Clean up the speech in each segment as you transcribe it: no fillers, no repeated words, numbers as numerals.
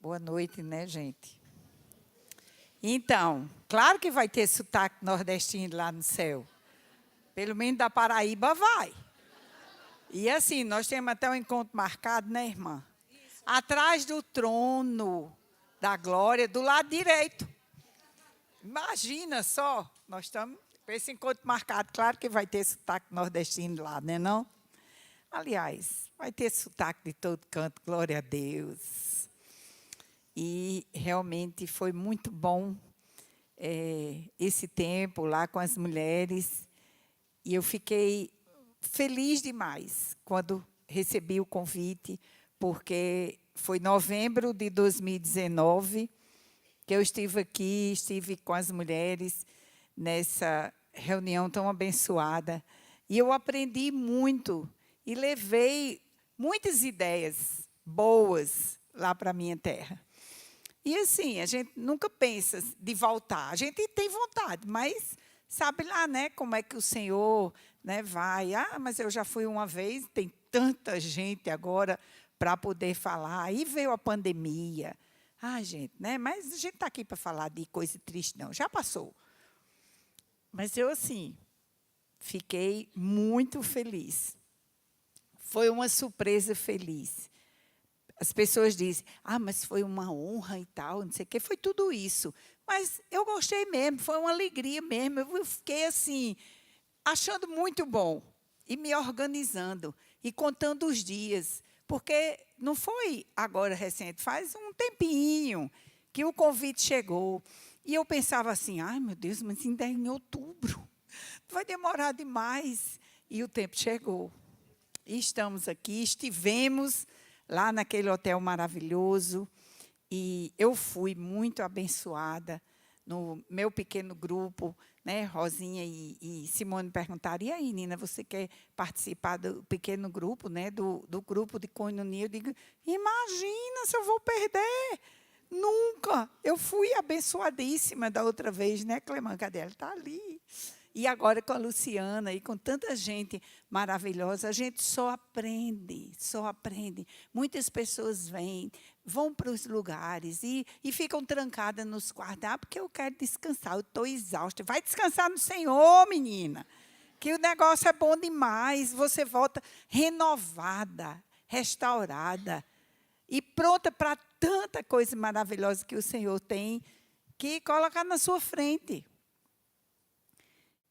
Boa noite, né, gente? Então, claro que vai ter sotaque nordestino lá no céu. Pelo menos da Paraíba vai. E assim, nós temos até um encontro marcado, né, irmã? Atrás do trono da glória, do lado direito. Imagina só, nós estamos com esse encontro marcado. Claro que vai ter sotaque nordestino lá, né, não? Aliás, vai ter sotaque de todo canto, glória a Deus. E realmente foi muito bom esse tempo lá com as mulheres. E eu fiquei feliz demais quando recebi o convite, porque foi novembro de 2019 que eu estive com as mulheres nessa reunião tão abençoada. E eu aprendi muito e levei muitas ideias boas lá para a minha terra. E assim, a gente nunca pensa de voltar. A gente tem vontade, mas sabe lá, né, como é que o Senhor, né, vai. Ah, mas eu já fui uma vez, tem tanta gente agora para poder falar. Aí veio a pandemia. Ah, gente, né, mas a gente está aqui para falar de coisa triste, não. Já passou. Mas eu, assim, fiquei muito feliz. Foi uma surpresa feliz. As pessoas dizem, mas foi uma honra e tal, não sei o quê. Foi tudo isso. Mas eu gostei mesmo, foi uma alegria mesmo. Eu fiquei assim, achando muito bom. E me organizando, e contando os dias. Porque não foi agora recente, faz um tempinho que o convite chegou. E eu pensava assim, ai meu Deus, mas ainda é em outubro. Vai demorar demais. E o tempo chegou. E estamos aqui, estivemos lá naquele hotel maravilhoso, e eu fui muito abençoada no meu pequeno grupo, né? Rosinha e Simone perguntaram, e aí, Nina, você quer participar do pequeno grupo, né? do grupo de coinonia? Eu digo, imagina se eu vou perder. Nunca. Eu fui abençoadíssima da outra vez, né, Clemã? Cadê ela? Está ali. E agora com a Luciana e com tanta gente maravilhosa, a gente só aprende, só aprende. Muitas pessoas vão para os lugares e ficam trancadas nos quartos. Porque eu quero descansar, eu estou exausta. Vai descansar no Senhor, menina, que o negócio é bom demais. Você volta renovada, restaurada e pronta para tanta coisa maravilhosa que o Senhor tem que colocar na sua frente.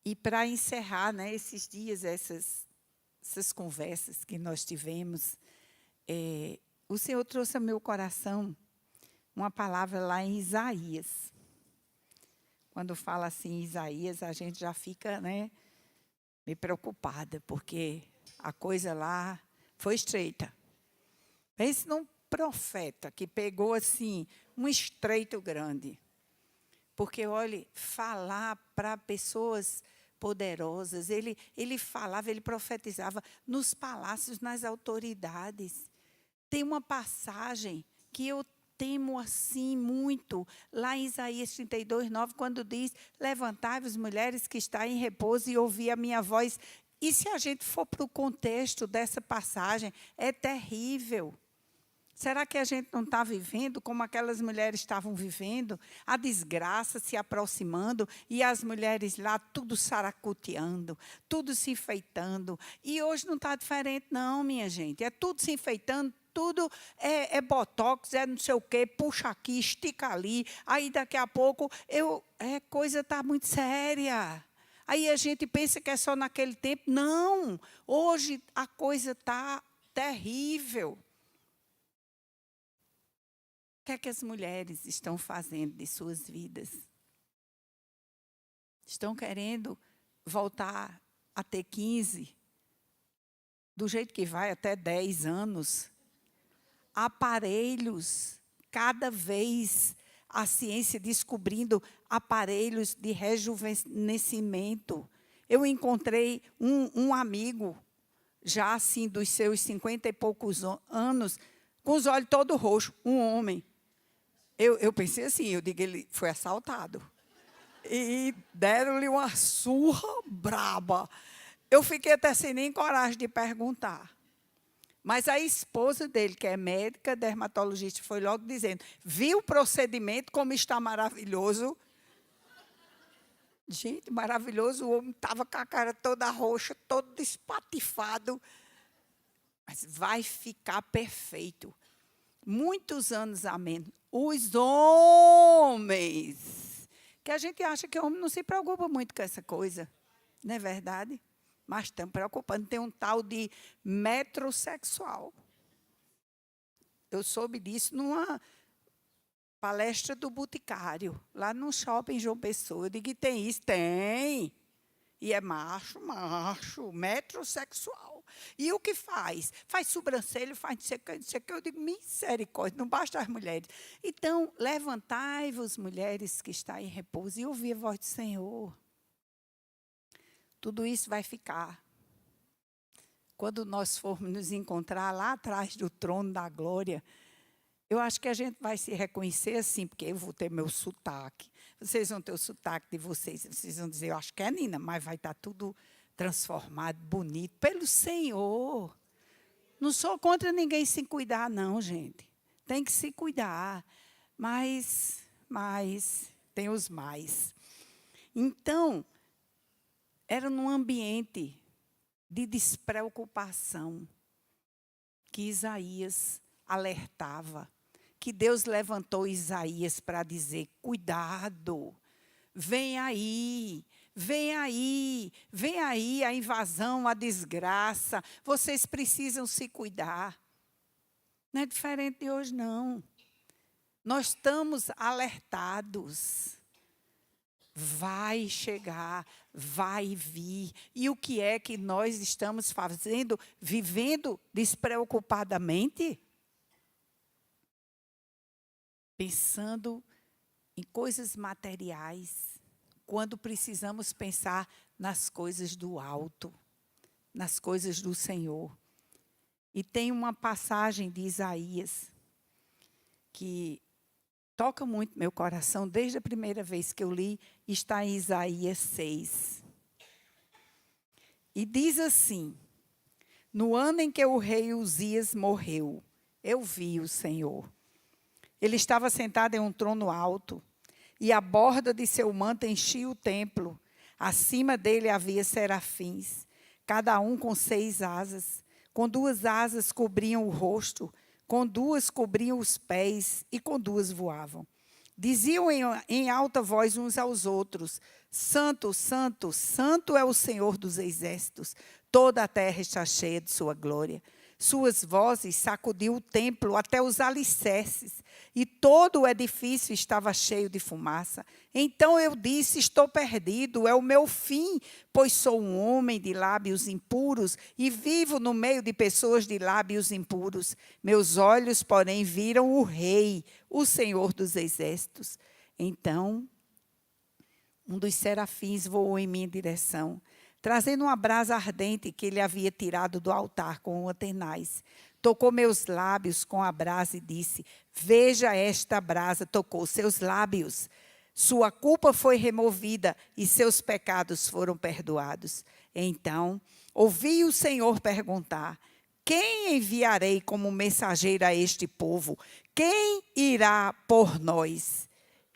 E para encerrar, né, esses dias, essas conversas que nós tivemos, o Senhor trouxe ao meu coração uma palavra lá em Isaías. Quando fala assim Isaías, a gente já fica, né, meio preocupada, porque a coisa lá foi estreita. Pense num profeta que pegou assim um estreito grande. Porque, olhe, falar para pessoas poderosas, ele falava, ele profetizava nos palácios, nas autoridades. Tem uma passagem que eu temo assim muito, lá em Isaías 32, 9, quando diz, levantai-vos, mulheres que está em repouso, e ouvi a minha voz. E se a gente for para o contexto dessa passagem, é terrível. Será que a gente não está vivendo como aquelas mulheres estavam vivendo? A desgraça se aproximando e as mulheres lá tudo saracoteando, tudo se enfeitando. E hoje não está diferente não, minha gente. É tudo se enfeitando, tudo é botox, é não sei o quê, puxa aqui, estica ali. Aí daqui a pouco, coisa está muito séria. Aí a gente pensa que é só naquele tempo. Não, hoje a coisa está terrível. O que é que as mulheres estão fazendo de suas vidas? Estão querendo voltar a ter 15, do jeito que vai, até 10 anos. Aparelhos, cada vez a ciência descobrindo aparelhos de rejuvenescimento. Eu encontrei um amigo, já assim dos seus 50 e poucos anos, com os olhos todos roxos, um homem. Eu pensei assim, eu digo, ele foi assaltado. E deram-lhe uma surra braba. Eu fiquei até sem nem coragem de perguntar. Mas a esposa dele, que é médica, dermatologista, foi logo dizendo, viu o procedimento como está maravilhoso. Gente, maravilhoso, o homem estava com a cara toda roxa, todo espatifado. Mas vai ficar perfeito. Muitos anos a menos. Os homens, que a gente acha que o homem não se preocupa muito com essa coisa. Não é verdade? Mas estão preocupando. Tem um tal de metrosexual. Eu soube disso numa palestra do Boticário, lá no shopping João Pessoa. Eu digo, e tem isso? Tem. E é macho, metrosexual. E o que faz? Faz sobrancelha, faz não sei o que. Eu digo, misericórdia, não basta as mulheres. Então, levantai-vos, mulheres que estão em repouso, e ouvi a voz do Senhor. Tudo isso vai ficar. Quando nós formos nos encontrar lá atrás do trono da glória, eu acho que a gente vai se reconhecer assim, porque eu vou ter meu sotaque. Vocês vão ter o sotaque de vocês. Vocês vão dizer, eu acho que é Nina, mas vai estar tudo transformado, bonito, pelo Senhor. Não sou contra ninguém se cuidar, não, gente. Tem que se cuidar. Mas tem os mais. Então, era num ambiente de despreocupação que Isaías alertava, que Deus levantou Isaías para dizer, cuidado, vem aí a invasão, a desgraça, vocês precisam se cuidar. Não é diferente de hoje, não. Nós estamos alertados. Vai chegar, vai vir. E o que é que nós estamos fazendo, vivendo despreocupadamente? Pensando em coisas materiais, quando precisamos pensar nas coisas do alto, nas coisas do Senhor. E tem uma passagem de Isaías que toca muito meu coração, desde a primeira vez que eu li, está em Isaías 6. E diz assim, no ano em que o rei Uzias morreu, eu vi o Senhor. Ele estava sentado em um trono alto, e a borda de seu manto enchia o templo. Acima dele havia serafins, cada um com 6 asas. Com 2 asas cobriam o rosto, com 2 cobriam os pés, e com 2 voavam. Diziam em alta voz uns aos outros, Santo, Santo, Santo é o Senhor dos exércitos, toda a terra está cheia de sua glória. Suas vozes sacudiu o templo até os alicerces, e todo o edifício estava cheio de fumaça. Então eu disse, estou perdido, é o meu fim, pois sou um homem de lábios impuros, e vivo no meio de pessoas de lábios impuros. Meus olhos, porém, viram o Rei, o Senhor dos exércitos. Então, um dos serafins voou em minha direção, trazendo uma brasa ardente que ele havia tirado do altar com uma tenaz. Tocou meus lábios com a brasa e disse, veja esta brasa, tocou seus lábios. Sua culpa foi removida e seus pecados foram perdoados. Então, ouvi o Senhor perguntar, quem enviarei como mensageiro a este povo? Quem irá por nós?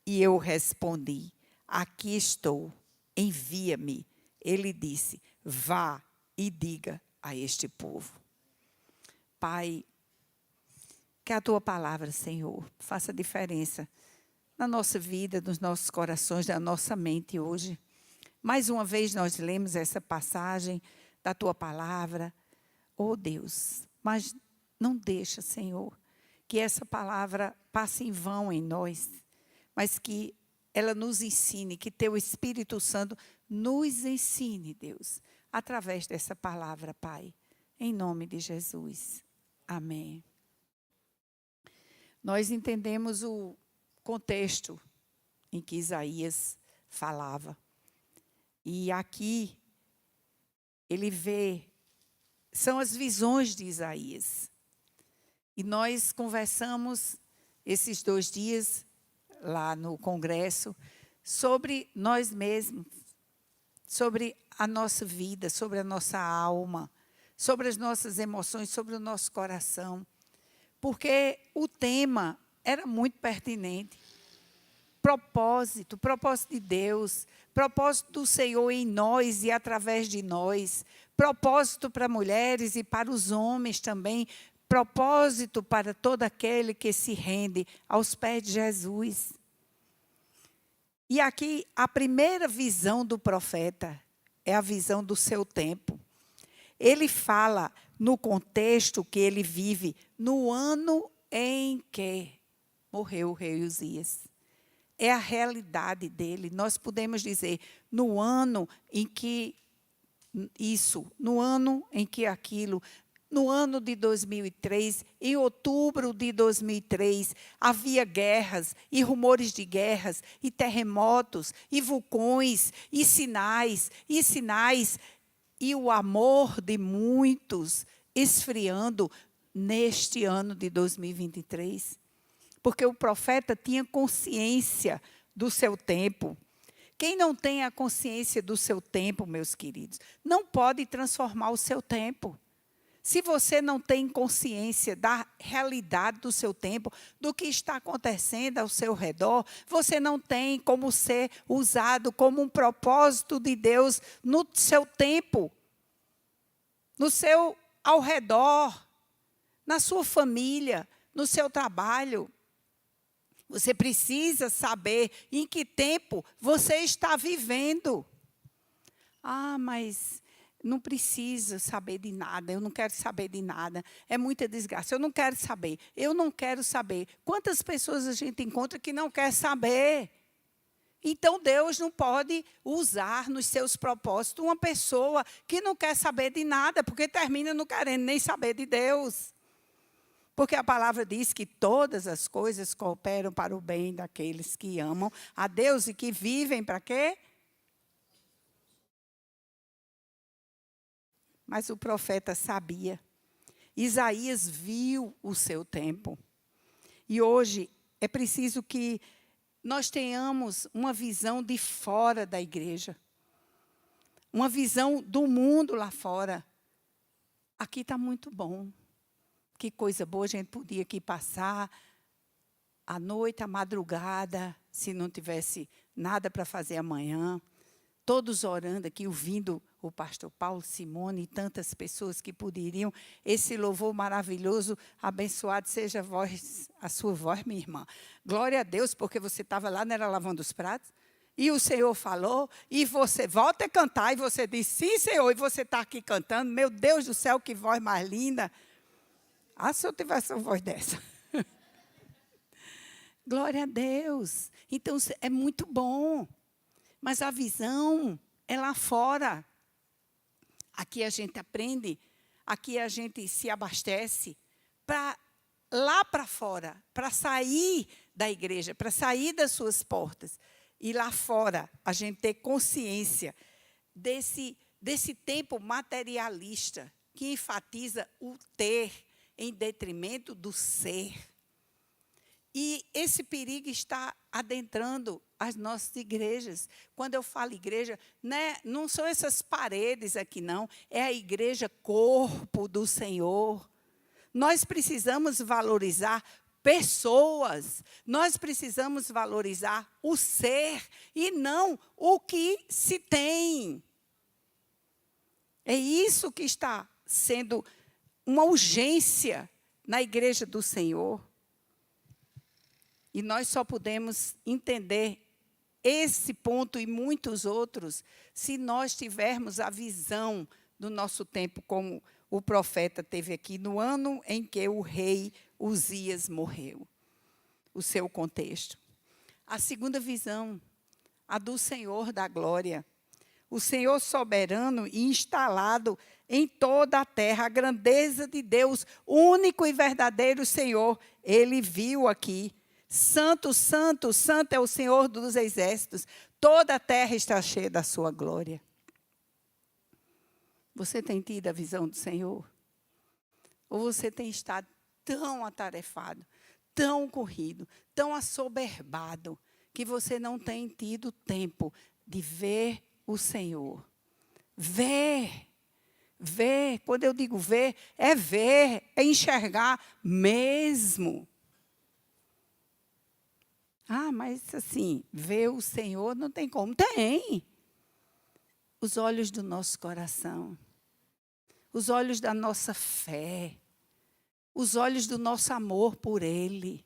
E eu respondi, aqui estou, envia-me. Ele disse, vá e diga a este povo. Pai, que a tua palavra, Senhor, faça diferença na nossa vida, nos nossos corações, na nossa mente hoje. Mais uma vez nós lemos essa passagem da tua palavra. Oh Deus, mas não deixa, Senhor, que essa palavra passe em vão em nós, mas que ela nos ensine, que teu Espírito Santo nos ensine, Deus, através dessa palavra, Pai, em nome de Jesus. Amém. Nós entendemos o contexto em que Isaías falava. E aqui, ele vê, são as visões de Isaías. E nós conversamos esses 2 dias, lá no congresso, sobre nós mesmos, sobre a nossa vida, sobre a nossa alma, sobre as nossas emoções, sobre o nosso coração. Porque o tema era muito pertinente. Propósito de Deus, propósito do Senhor em nós e através de nós, propósito para mulheres e para os homens também, propósito para todo aquele que se rende aos pés de Jesus. E aqui, a primeira visão do profeta é a visão do seu tempo. Ele fala no contexto que ele vive, no ano em que morreu o rei Uzias. É a realidade dele. Nós podemos dizer, no ano em que isso, no ano em que aquilo, no ano de 2003, em outubro de 2003, havia guerras e rumores de guerras, e terremotos, e vulcões, e sinais, e o amor de muitos esfriando neste ano de 2023. Porque o profeta tinha consciência do seu tempo. Quem não tem a consciência do seu tempo, meus queridos, não pode transformar o seu tempo. Se você não tem consciência da realidade do seu tempo, do que está acontecendo ao seu redor, você não tem como ser usado como um propósito de Deus no seu tempo, no seu ao redor, na sua família, no seu trabalho. Você precisa saber em que tempo você está vivendo. Ah, mas não preciso saber de nada, eu não quero saber de nada. É muita desgraça, eu não quero saber. Quantas pessoas a gente encontra que não quer saber? Então, Deus não pode usar nos seus propósitos uma pessoa que não quer saber de nada, porque termina não querendo nem saber de Deus. Porque a palavra diz que todas as coisas cooperam para o bem daqueles que amam a Deus e que vivem para quê? Mas o profeta sabia. Isaías viu o seu tempo. E hoje é preciso que nós tenhamos uma visão de fora da igreja. Uma visão do mundo lá fora. Aqui está muito bom. Que coisa boa, a gente podia aqui passar a noite, a madrugada, se não tivesse nada para fazer amanhã. Todos orando aqui, ouvindo o pastor Paulo Simone e tantas pessoas que poderiam. Esse louvor maravilhoso, abençoado seja a sua voz, minha irmã. Glória a Deus, porque você estava lá, não era lavando os pratos? E o Senhor falou, e você volta a cantar, e você diz, sim, Senhor, e você está aqui cantando. Meu Deus do céu, que voz mais linda. Ah, se eu tivesse uma voz dessa. Glória a Deus. Então, é muito bom. Mas a visão é lá fora. Aqui a gente aprende, aqui a gente se abastece para lá para fora, para sair da igreja, para sair das suas portas. E lá fora a gente ter consciência desse tempo materialista que enfatiza o ter em detrimento do ser. E esse perigo está adentrando as nossas igrejas. Quando eu falo igreja, né, não são essas paredes aqui, não. É a igreja corpo do Senhor. Nós precisamos valorizar pessoas. Nós precisamos valorizar o ser e não o que se tem. É isso que está sendo uma urgência na igreja do Senhor. E nós só podemos entender esse ponto e muitos outros se nós tivermos a visão do nosso tempo, como o profeta teve aqui, no ano em que o rei Uzias morreu. O seu contexto. A segunda visão, a do Senhor da glória. O Senhor soberano e instalado em toda a terra, a grandeza de Deus, único e verdadeiro Senhor. Ele viu aqui. Santo, santo, santo é o Senhor dos exércitos. Toda a terra está cheia da sua glória. Você tem tido a visão do Senhor? Ou você tem estado tão atarefado, tão corrido, tão assoberbado, que você não tem tido tempo de ver o Senhor? Ver Ver, quando eu digo ver, é enxergar mesmo. Ah, mas assim, ver o Senhor não tem como. Tem. Os olhos do nosso coração, os olhos da nossa fé, os olhos do nosso amor por Ele,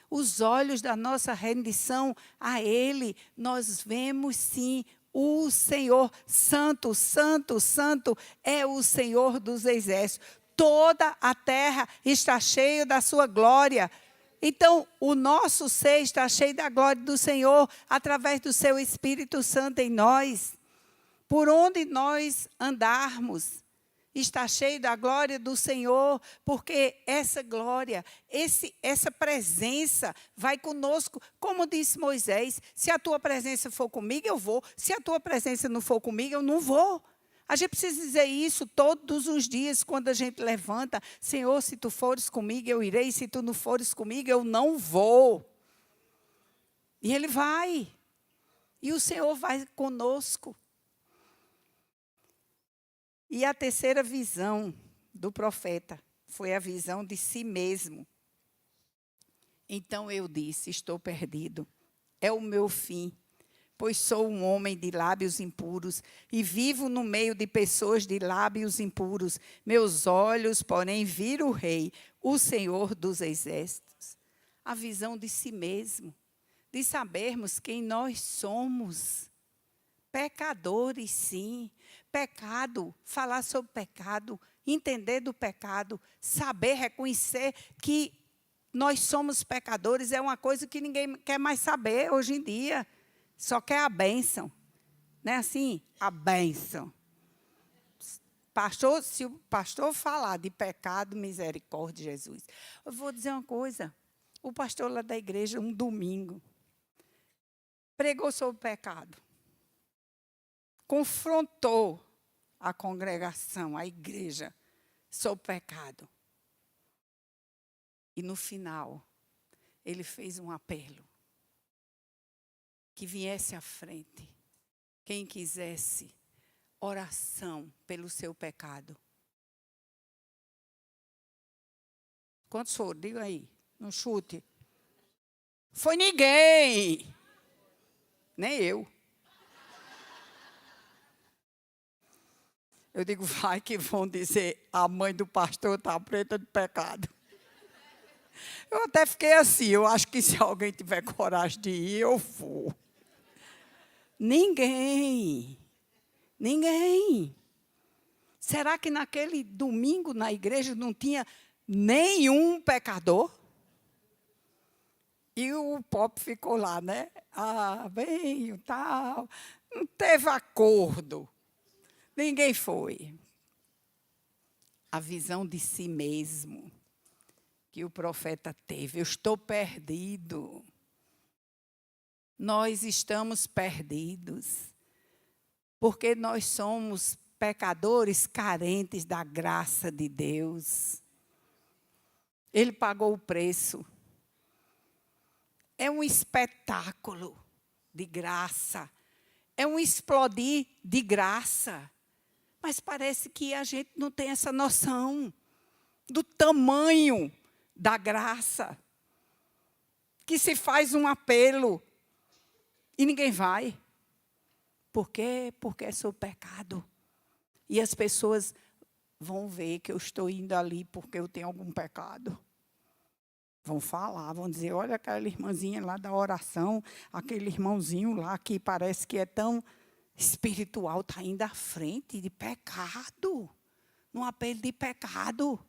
os olhos da nossa rendição a Ele, nós vemos sim o Senhor. Santo, santo, santo é o Senhor dos exércitos. Toda a terra está cheia da sua glória. Então, o nosso ser está cheio da glória do Senhor através do seu Espírito Santo em nós. Por onde nós andarmos, está cheio da glória do Senhor, porque essa glória, essa presença vai conosco. Como disse Moisés, se a tua presença for comigo, eu vou. Se a tua presença não for comigo, eu não vou. A gente precisa dizer isso todos os dias, quando a gente levanta. Senhor, se tu fores comigo, eu irei. Se tu não fores comigo, eu não vou. E Ele vai. E o Senhor vai conosco. E a terceira visão do profeta foi a visão de si mesmo. Então eu disse, estou perdido. É o meu fim, pois sou um homem de lábios impuros e vivo no meio de pessoas de lábios impuros. Meus olhos, porém, viram o Rei, o Senhor dos exércitos. A visão de si mesmo, de sabermos quem nós somos. Pecadores, sim. Pecado, falar sobre pecado, entender do pecado, saber reconhecer que nós somos pecadores é uma coisa que ninguém quer mais saber hoje em dia. Só quer a bênção. Não é assim? A bênção. Pastor, se o pastor falar de pecado, misericórdia, Jesus. Eu vou dizer uma coisa. O pastor lá da igreja, um domingo, pregou sobre pecado. Confrontou a congregação, a igreja, sobre o pecado. E no final, ele fez um apelo. Que viesse à frente, quem quisesse oração pelo seu pecado. Quantos foram? Diga aí, no chute. Foi ninguém. Nem eu. Eu digo, vai que vão dizer, a mãe do pastor está preta de pecado. Eu até fiquei assim, eu acho que se alguém tiver coragem de ir, eu vou. Ninguém. Ninguém. Será que naquele domingo na igreja não tinha nenhum pecador? E o pobre ficou lá, né? Ah, veio, tal. Não teve acordo. Ninguém foi. A visão de si mesmo que o profeta teve. Eu estou perdido. Nós estamos perdidos. Porque nós somos pecadores carentes da graça de Deus. Ele pagou o preço. É um espetáculo de graça. É um explodir de graça. Mas parece que a gente não tem essa noção do tamanho da graça. Que se faz um apelo e ninguém vai. Por quê? Porque sou pecado. E as pessoas vão ver que eu estou indo ali porque eu tenho algum pecado. Vão falar, vão dizer, olha aquela irmãzinha lá da oração, aquele irmãozinho lá que parece que é tão espiritual, está indo à frente de pecado. Num apelo de pecado.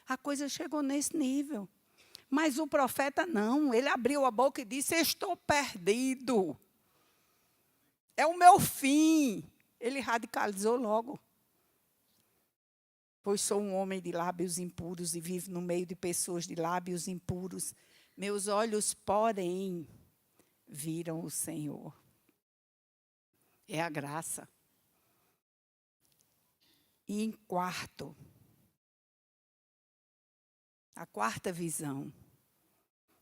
A coisa chegou nesse nível. Mas o profeta não, ele abriu a boca e disse, estou perdido. É o meu fim. Ele radicalizou logo. Pois sou um homem de lábios impuros e vivo no meio de pessoas de lábios impuros. Meus olhos, porém, viram o Senhor. É a graça. E em quarto, a quarta visão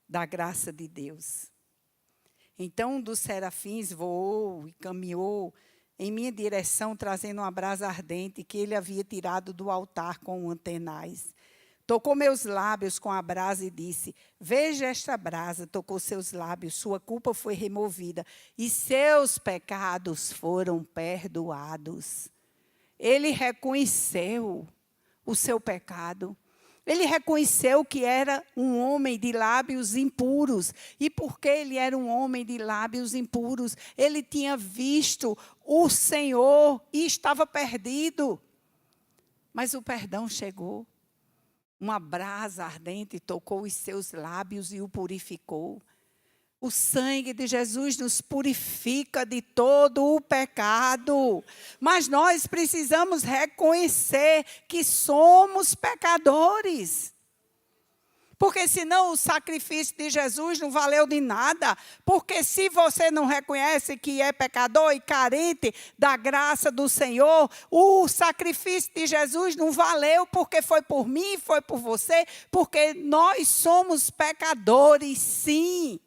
da graça de Deus. Então, um dos serafins voou e caminhou em minha direção, trazendo uma brasa ardente que ele havia tirado do altar com um tenaz. Tocou meus lábios com a brasa e disse: veja esta brasa. Tocou seus lábios, sua culpa foi removida e seus pecados foram perdoados. Ele reconheceu o seu pecado. Ele reconheceu que era um homem de lábios impuros. E porque ele era um homem de lábios impuros, ele tinha visto o Senhor e estava perdido. Mas o perdão chegou. Uma brasa ardente tocou os seus lábios e o purificou. O sangue de Jesus nos purifica de todo o pecado. Mas nós precisamos reconhecer que somos pecadores. Porque senão o sacrifício de Jesus não valeu de nada. Porque se você não reconhece que é pecador e carente da graça do Senhor, o sacrifício de Jesus não valeu, porque foi por mim, foi por você, porque nós somos pecadores, sim.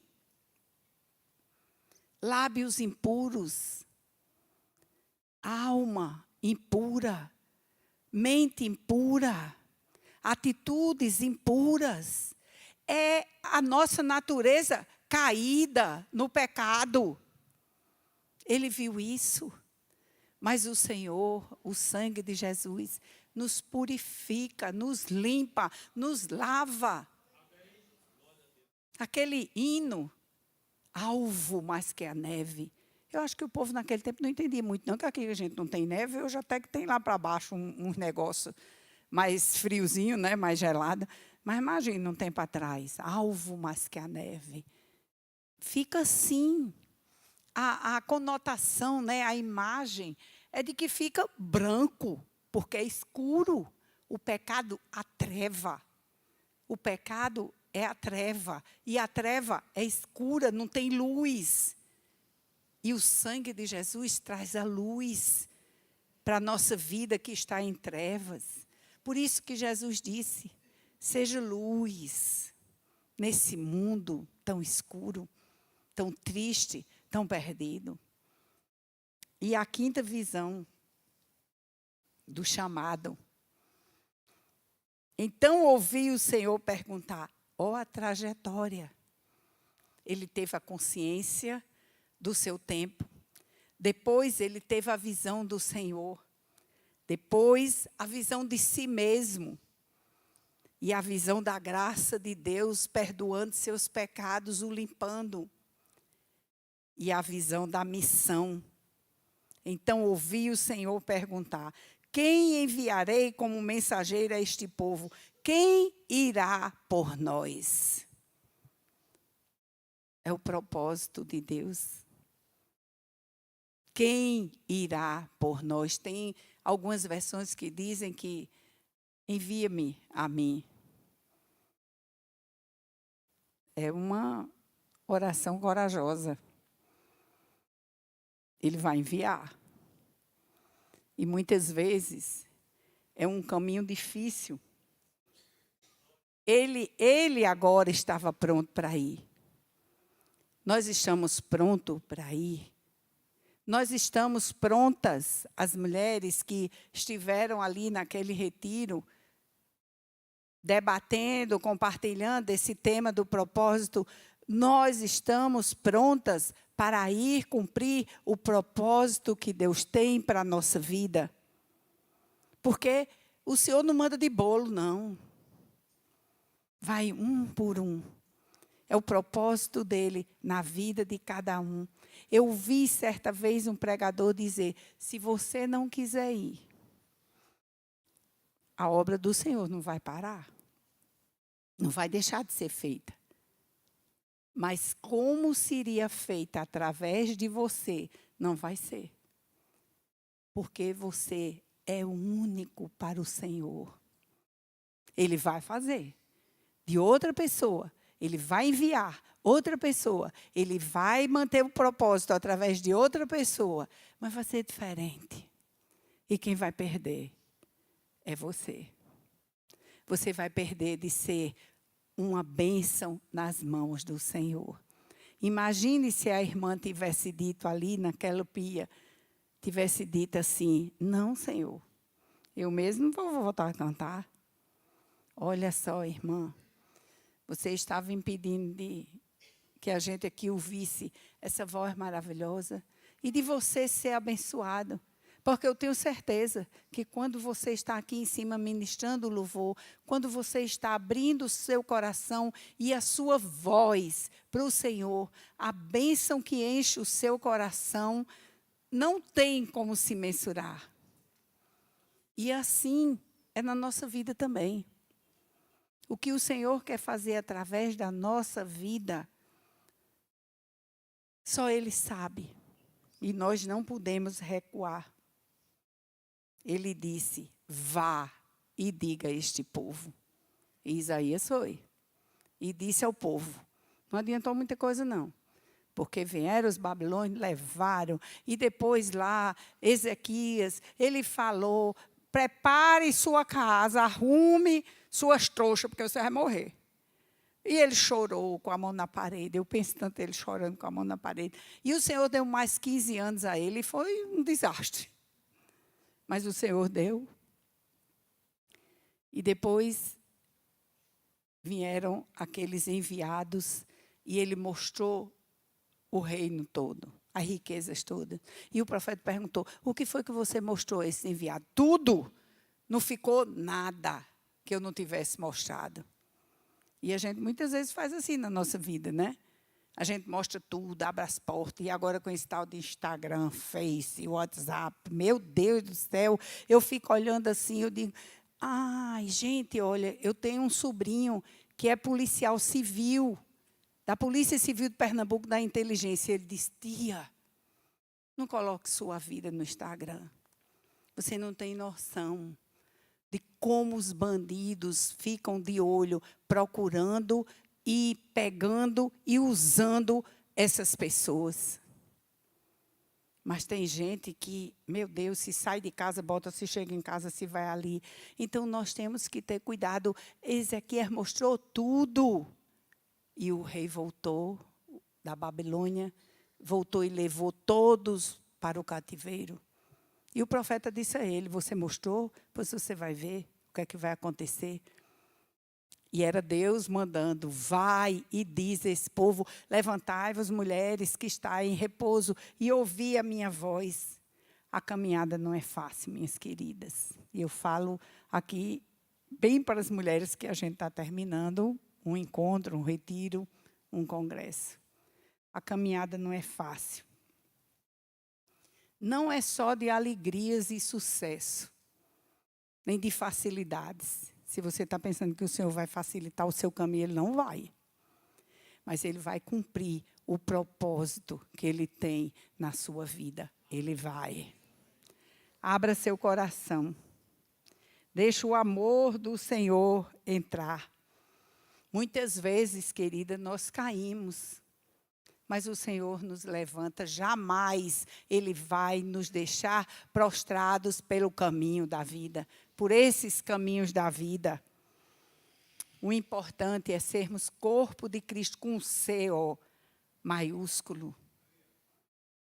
Lábios impuros, alma impura, mente impura, atitudes impuras. É a nossa natureza caída no pecado. Ele viu isso, mas o Senhor, o sangue de Jesus, nos purifica, nos limpa, nos lava. Aquele hino, alvo mais que a neve. Eu acho que o povo naquele tempo não entendia muito, não, que aqui a gente não tem neve, hoje até que tem lá para baixo uns negócios mais friozinho, né, mais gelado. Mas imagine um tempo atrás, alvo mais que a neve. Fica assim. A conotação, né, a imagem é de que fica branco, porque é escuro. O pecado atreva. O pecado é a treva. E a treva é escura, não tem luz. E o sangue de Jesus traz a luz para a nossa vida que está em trevas. Por isso que Jesus disse: seja luz nesse mundo tão escuro, tão triste, tão perdido. E a quinta visão do chamado. Então ouvi o Senhor perguntar: ó, a trajetória. Ele teve a consciência do seu tempo. Depois ele teve a visão do Senhor. Depois a visão de si mesmo. E a visão da graça de Deus perdoando seus pecados, o limpando. E a visão da missão. Então ouvi o Senhor perguntar: quem enviarei como mensageiro a este povo? Quem irá por nós? É o propósito de Deus. Quem irá por nós? Tem algumas versões que dizem que envia-me a mim. É uma oração corajosa. Ele vai enviar. E muitas vezes é um caminho difícil. Ele agora estava pronto para ir. Nós estamos prontos para ir. Nós estamos prontas, as mulheres que estiveram ali naquele retiro, debatendo, compartilhando esse tema do propósito. Nós estamos prontas para ir cumprir o propósito que Deus tem para a nossa vida. Porque o Senhor não manda de bolo, não. Vai um por um. É o propósito dele na vida de cada um. Eu vi certa vez um pregador dizer: se você não quiser ir, a obra do Senhor não vai parar. Não vai deixar de ser feita. Mas como seria feita através de você, não vai ser. Porque você é único para o Senhor. Ele vai fazer. De outra pessoa, ele vai enviar outra pessoa. Ele vai manter o propósito através de outra pessoa. Mas vai ser diferente. E quem vai perder é você. Você vai perder de ser uma bênção nas mãos do Senhor. Imagine se a irmã tivesse dito ali naquela pia: tivesse dito assim, não, Senhor, eu mesmo não vou voltar a cantar. Olha só, irmã, você estava impedindo que a gente aqui ouvisse essa voz maravilhosa e de você ser abençoado. Porque eu tenho certeza que quando você está aqui em cima ministrando o louvor, quando você está abrindo o seu coração e a sua voz para o Senhor, a bênção que enche o seu coração não tem como se mensurar. E assim é na nossa vida também. O que o Senhor quer fazer através da nossa vida, só Ele sabe. E nós não podemos recuar. Ele disse, vá e diga a este povo. E Isaías foi. E disse ao povo. Não adiantou muita coisa, não. Porque vieram os babilônios, levaram. E depois lá, Ezequias, ele falou, prepare sua casa, arrume suas trouxas, porque você vai morrer. E ele chorou com a mão na parede. Eu penso tanto ele chorando com a mão na parede. E o Senhor deu mais 15 anos a ele. E foi um desastre. Mas o Senhor deu. E depois vieram aqueles enviados e ele mostrou o reino todo, as riquezas todas. E o profeta perguntou, o que foi que você mostrou a esse enviado? Tudo. Não ficou nada que eu não tivesse mostrado. E a gente muitas vezes faz assim na nossa vida, né? A gente mostra tudo, abre as portas. E agora com esse tal de Instagram, Face, WhatsApp, meu Deus do céu, eu fico olhando assim, eu digo, ai, gente, olha, eu tenho um sobrinho que é policial civil, da Polícia Civil de Pernambuco, da inteligência. Ele diz, tia, não coloque sua vida no Instagram. Você não tem noção de como os bandidos ficam de olho, procurando e pegando e usando essas pessoas. Mas tem gente que, meu Deus, se sai de casa, bota, se chega em casa, se vai ali. Então, nós temos que ter cuidado. Ezequiel mostrou tudo. E o rei voltou da Babilônia, voltou e levou todos para o cativeiro. E o profeta disse a ele, você mostrou? Pois você vai ver o que é que vai acontecer. E era Deus mandando, vai e diz a esse povo, levantai-vos, mulheres que está em repouso, e ouvi a minha voz. A caminhada não é fácil, minhas queridas. E eu falo aqui bem para as mulheres que a gente está terminando um encontro, um retiro, um congresso. A caminhada não é fácil. Não é só de alegrias e sucesso, nem de facilidades. Se você está pensando que o Senhor vai facilitar o seu caminho, Ele não vai. Mas Ele vai cumprir o propósito que Ele tem na sua vida. Ele vai. Abra seu coração. Deixa o amor do Senhor entrar. Muitas vezes, querida, nós caímos. Mas o Senhor nos levanta. Jamais Ele vai nos deixar prostrados pelo caminho da vida. Por esses caminhos da vida. O importante é sermos corpo de Cristo com um C-O maiúsculo.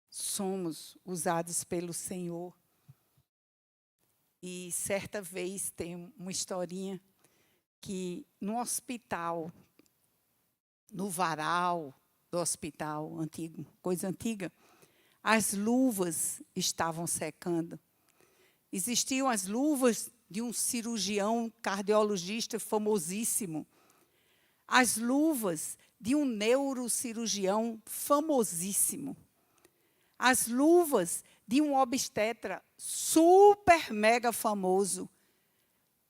Somos usados pelo Senhor. E certa vez tem uma historinha que no hospital, no varal do hospital antigo, coisa antiga, as luvas estavam secando. Existiam as luvas de um cirurgião cardiologista famosíssimo. As luvas de um neurocirurgião famosíssimo. As luvas de um obstetra super mega famoso.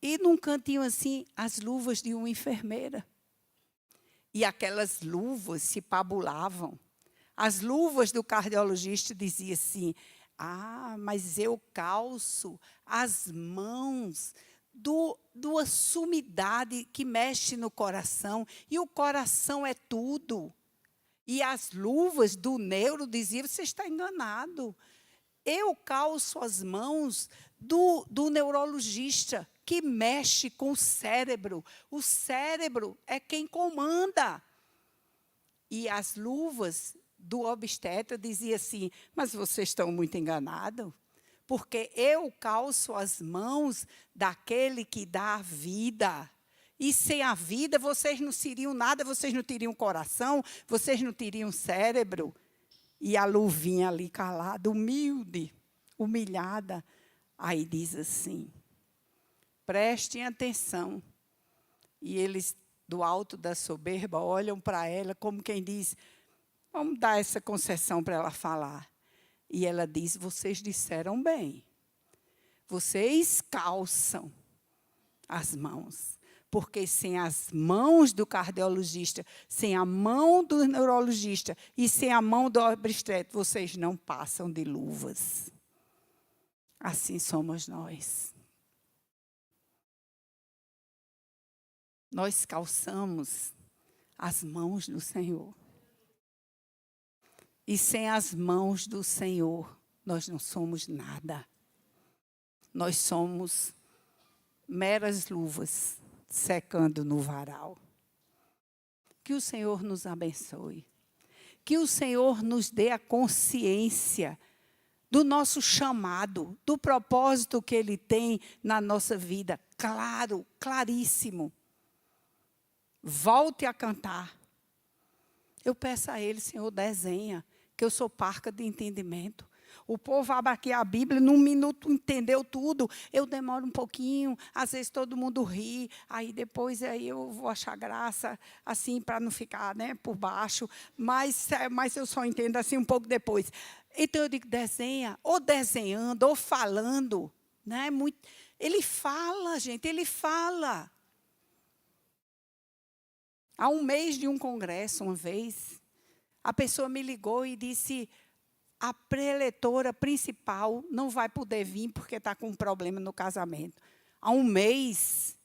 E num cantinho assim, as luvas de uma enfermeira. E aquelas luvas se pabulavam. As luvas do cardiologista diziam assim, mas eu calço as mãos da sumidade que mexe no coração. E o coração é tudo. E as luvas do neuro diziam, você está enganado. Eu calço as mãos do neurologista que mexe com o cérebro. O cérebro é quem comanda. E as luvas do obstetra dizia assim, mas vocês estão muito enganados, porque eu calço as mãos daquele que dá a vida. E sem a vida, vocês não seriam nada, vocês não teriam coração, vocês não teriam cérebro. E a luvinha ali calada, humilde, humilhada. Aí diz assim, prestem atenção. E eles, do alto da soberba, olham para ela como quem diz, vamos dar essa concessão para ela falar. E ela diz, vocês disseram bem. Vocês calçam as mãos. Porque sem as mãos do cardiologista, sem a mão do neurologista e sem a mão do obstetra, vocês não passam de luvas. Assim somos nós. Nós calçamos as mãos do Senhor. E sem as mãos do Senhor, nós não somos nada. Nós somos meras luvas secando no varal. Que o Senhor nos abençoe. Que o Senhor nos dê a consciência do nosso chamado, do propósito que Ele tem na nossa vida. Claro, claríssimo. Volte a cantar. Eu peço a Ele, Senhor, desenha, que eu sou parca de entendimento. O povo abre aqui a Bíblia, num minuto entendeu tudo. Eu demoro um pouquinho, às vezes todo mundo ri, aí depois aí eu vou achar graça, assim, para não ficar, né, por baixo. Mas eu só entendo assim um pouco depois. Então eu digo, desenha, ou desenhando, ou falando. Né? Ele fala, gente, ele fala. Há um mês de um congresso, uma vez, a pessoa me ligou e disse, a preletora principal não vai poder vir porque está com um problema no casamento. Há um mês.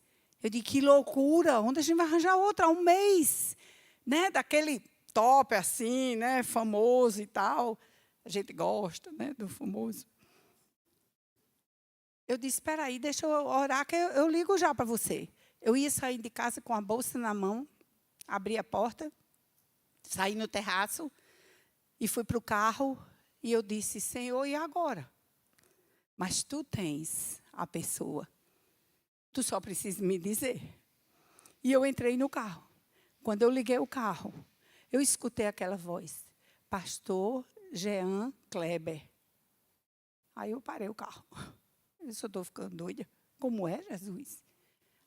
Eu digo, que loucura, onde a gente vai arranjar outra? Há um mês. Né? Daquele top assim, né? Famoso e tal. A gente gosta, né, do famoso. Eu disse, espera aí, deixa eu orar que eu ligo já para você. Eu ia sair de casa com a bolsa na mão, abri a porta, saí no terraço e fui para o carro. E eu disse, Senhor, e agora? Mas tu tens a pessoa. Tu só precisa me dizer. E eu entrei no carro. Quando eu liguei o carro, eu escutei aquela voz. Pastor Jean Kleber. Aí eu parei o carro. Eu só estou ficando doida. Como é, Jesus?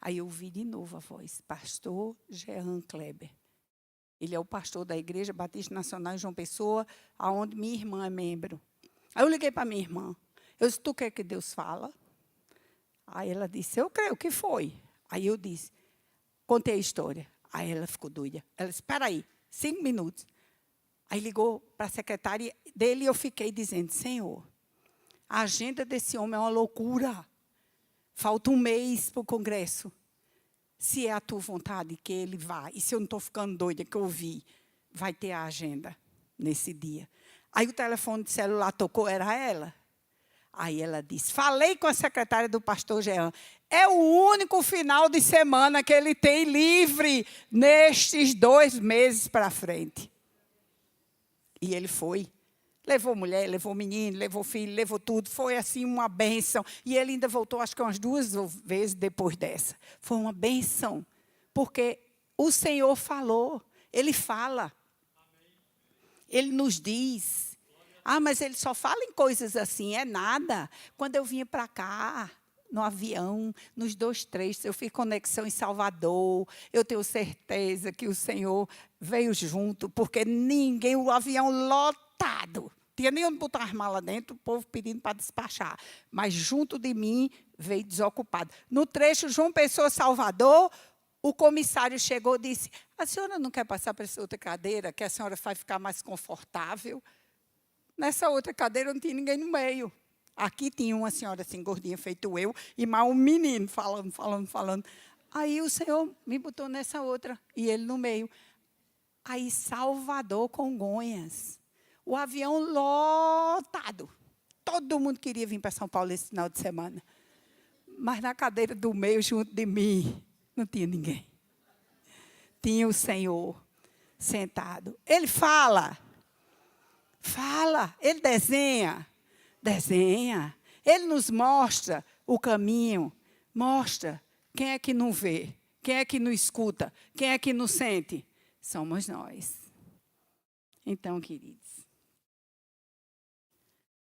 Aí eu ouvi de novo a voz. Pastor Jean Kleber. Ele é o pastor da Igreja Batista Nacional em João Pessoa, onde minha irmã é membro. Aí eu liguei para minha irmã. Eu disse, tu quer que Deus fala? Aí ela disse, eu creio que foi. Aí eu disse, contei a história. Aí ela ficou doida. Ela disse, espera aí, 5 minutos. Aí ligou para a secretária dele e eu fiquei dizendo, Senhor, a agenda desse homem é uma loucura. Falta um mês para o congresso. Se é a tua vontade que ele vá, e se eu não estou ficando doida que eu vi, vai ter a agenda nesse dia. Aí o telefone de celular tocou, era ela. Aí ela disse, falei com a secretária do pastor Jean, é o único final de semana que ele tem livre nestes 2 meses para frente. E ele foi. Levou mulher, levou menino, levou filho, levou tudo. Foi assim uma bênção. E ele ainda voltou, acho que umas 2 vezes depois dessa. Foi uma bênção. Porque o Senhor falou. Ele fala. Ele nos diz. Ah, mas ele só fala em coisas assim. É nada. Quando eu vinha para cá, no avião, nos 2 trechos, eu fiz conexão em Salvador. Eu tenho certeza que o Senhor veio junto. Porque ninguém, o avião lotado. Tinha nem onde botar as malas dentro, o povo pedindo para despachar. Mas junto de mim veio desocupado. No trecho João Pessoa, Salvador, o comissário chegou e disse, a senhora não quer passar para essa outra cadeira, que a senhora vai ficar mais confortável? Nessa outra cadeira não tinha ninguém no meio. Aqui tinha uma senhora assim, gordinha, feito eu, e mais um menino falando. Aí o Senhor me botou nessa outra, e ele no meio. Aí Salvador, Congonhas. O avião lotado. Todo mundo queria vir para São Paulo esse final de semana. Mas na cadeira do meio, junto de mim, não tinha ninguém. Tinha o Senhor sentado. Ele fala. Fala, ele desenha. Ele nos mostra o caminho, mostra quem é que não vê, quem é que não escuta, quem é que não sente. Somos nós. Então, queridos,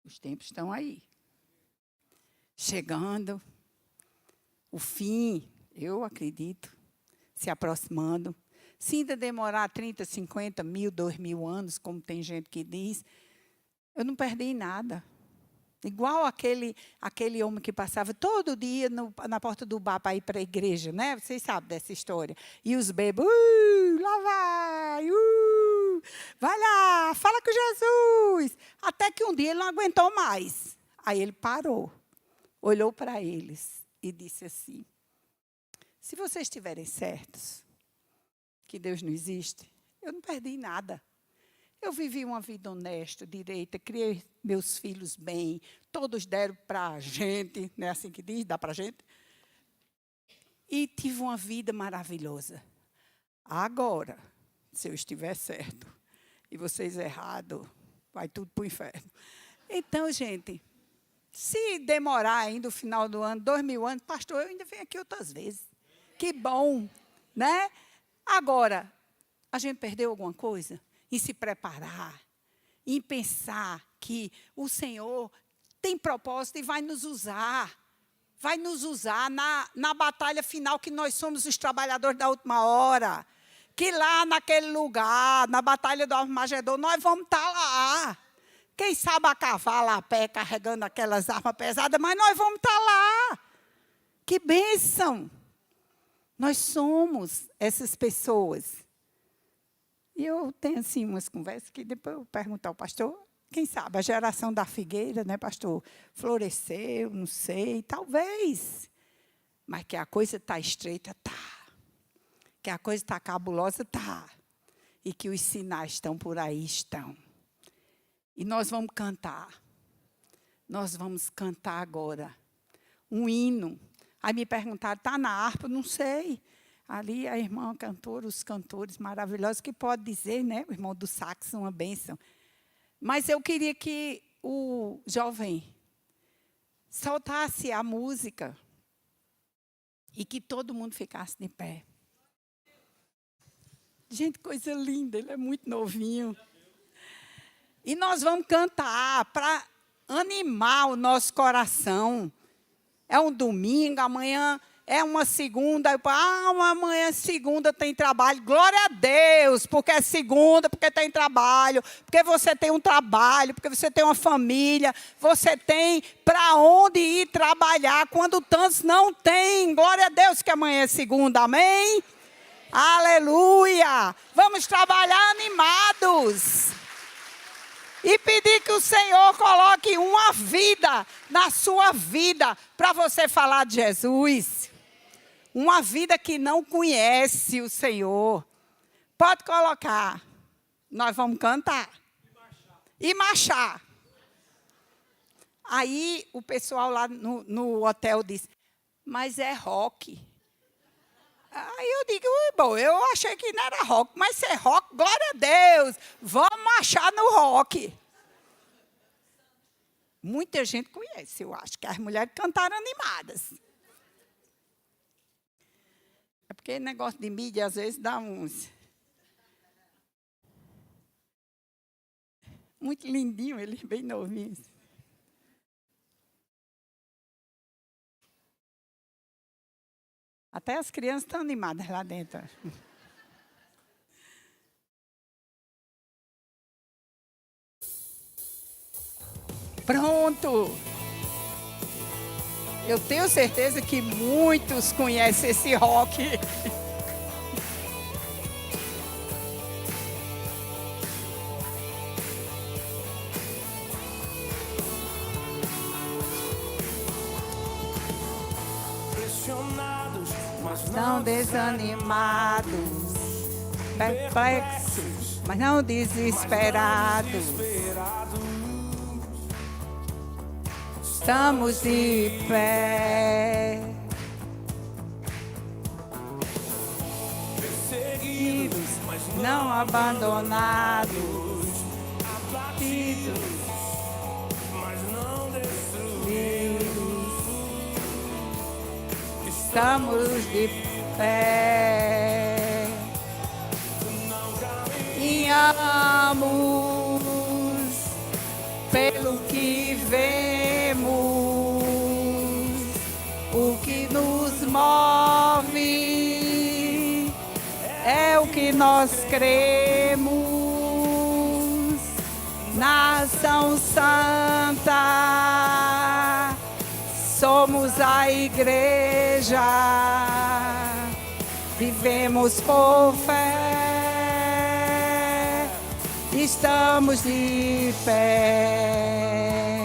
os tempos estão aí. Chegando, o fim, eu acredito, se aproximando. Se ainda demorar 30, 50, 1000, 2000 anos, como tem gente que diz, eu não perdi nada. Igual aquele homem que passava todo dia na porta do bar para ir para a igreja, né? Vocês sabem dessa história. E os bebês, lá vai lá, fala com Jesus. Até que um dia ele não aguentou mais. Aí ele parou, olhou para eles e disse assim: se vocês estiverem certos que Deus não existe, eu não perdi nada. Eu vivi uma vida honesta, direita, criei meus filhos bem, todos deram para a gente, não é assim que diz? Dá para a gente? E tive uma vida maravilhosa. Agora, se eu estiver certo e vocês errados, vai tudo para o inferno. Então, gente, se demorar ainda o final do ano, 2000 anos, pastor, eu ainda venho aqui outras vezes. Que bom, né? Agora, a gente perdeu alguma coisa? Em se preparar, em pensar que o Senhor tem propósito e vai nos usar. Vai nos usar na batalha final, que nós somos os trabalhadores da última hora. Que lá naquele lugar, na batalha do Armagedon, nós vamos estar lá. Quem sabe a cavalo, a pé, carregando aquelas armas pesadas, mas nós vamos estar lá. Que bênção! Nós somos essas pessoas. E eu tenho, assim, umas conversas que depois eu pergunto ao pastor, quem sabe, a geração da figueira, né, pastor, floresceu, não sei, talvez. Mas que a coisa está estreita, tá. Que a coisa está cabulosa, tá. E que os sinais estão por aí, estão. E nós vamos cantar. Nós vamos cantar agora um hino. Aí me perguntaram, está na harpa? Não sei. Ali a irmã cantora, os cantores maravilhosos, que pode dizer, né? O irmão do sax, uma bênção. Mas eu queria que o jovem soltasse a música e que todo mundo ficasse de pé. Gente, coisa linda, ele é muito novinho. E nós vamos cantar para animar o nosso coração. É um domingo, amanhã é uma segunda. Amanhã é segunda, tem trabalho. Glória a Deus, porque é segunda, porque tem trabalho, porque você tem um trabalho, porque você tem uma família, você tem para onde ir trabalhar, quando tantos não têm. Glória a Deus que amanhã é segunda, amém? Aleluia! Vamos trabalhar animados. E pedir que o Senhor coloque uma vida na sua vida para você falar de Jesus. Uma vida que não conhece o Senhor. Pode colocar. Nós vamos cantar. E marchar. Aí o pessoal lá no hotel disse, mas é rock. Aí eu digo, bom, eu achei que não era rock, mas se é rock, glória a Deus, vamos marchar no rock. Muita gente conhece, eu acho, que as mulheres cantaram animadas. É porque negócio de mídia, às vezes, dá uns... Muito lindinho, ele bem novinho. Até as crianças estão animadas lá dentro. Pronto! Eu tenho certeza que muitos conhecem esse rock. Não desanimados, perplexos, mas não desesperados. Estamos de pé, perseguidos, não abandonados, abatidos, mas não destruídos. estamos de pé. Caminhamos pelo que vemos, o que nos move é o que nós cremos. Nação Santa, somos a igreja, vivemos por fé, estamos de pé.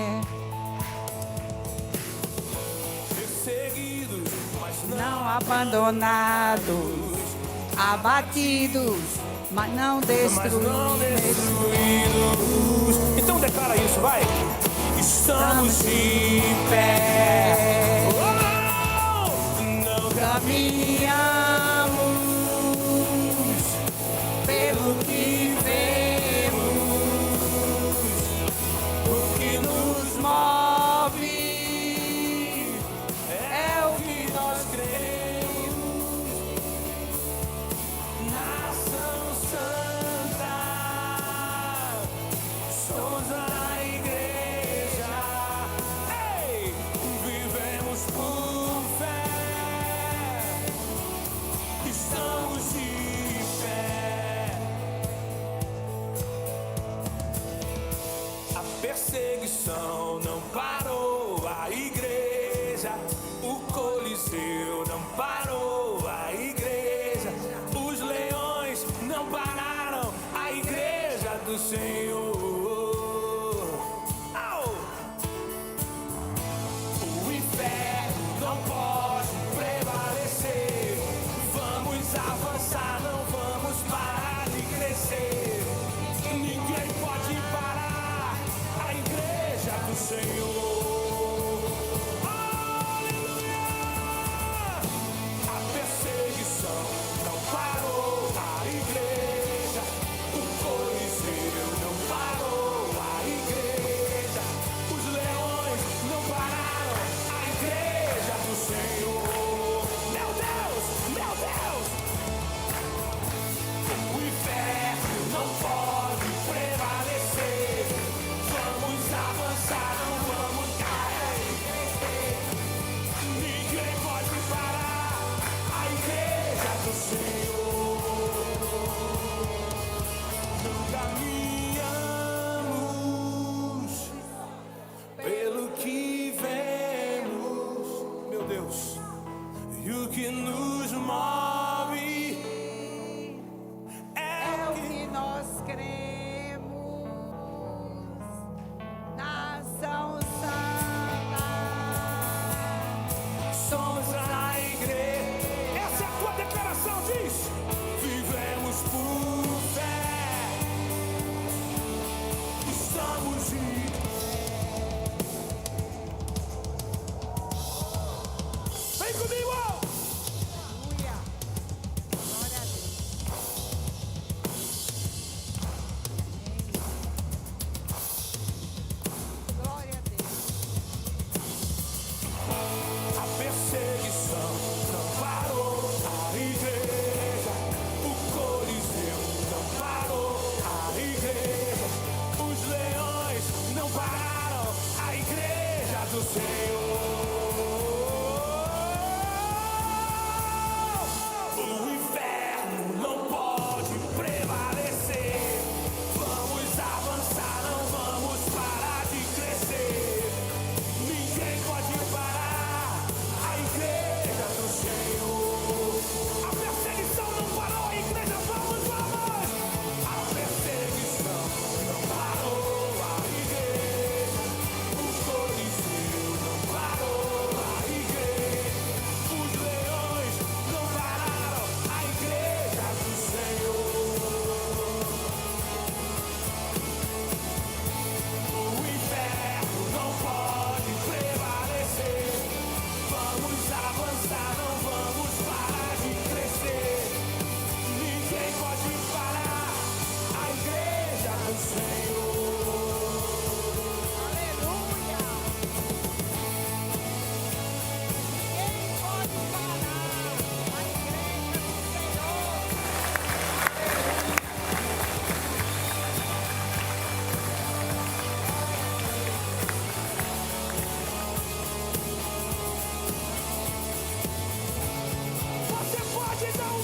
Perseguidos, mas Não abandonados, abatidos, mas não destruídos. Então declara isso, vai. Estamos de pé. Oh! Não Caminhamos pelo que vemos, o que nos move é o que nós cremos. Nação Santa, somos a igreja. Ei! Vivemos por fé. Estamos de pé. A perseguição não parou a igreja. O Coliseu não parou a igreja. Os leões não pararam a igreja do Senhor. Au! O inferno não pode prevalecer. Vamos avançar, não vamos parar de crescer. Ninguém pode parar a igreja do Senhor. Aleluia! A perseguição não parou a igreja. O Coliseu não parou a igreja. Os leões não pararam a igreja do Senhor. Meu Deus, meu Deus! O inferno não pode prevalecer. Vamos avançar, não vamos cair. Ninguém pode parar a igreja do Senhor. Não caminhamos pelo que vemos, meu Deus, e o que nos move É o que nós cremos. Nação Santa, somos a igreja. Essa é a tua declaração, diz. Vivemos por fé. Estamos de vem comigo! aleluia. Glória a Deus.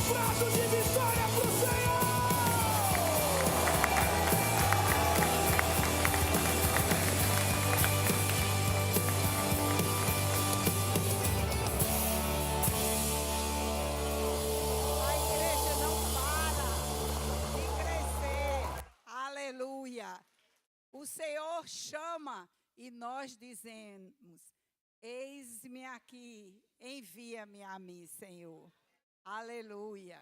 brado de vitória pro Senhor. A igreja não para de crescer. Aleluia. O Senhor chama e nós dizemos: eis-me aqui, envia-me a mim, Senhor. Aleluia.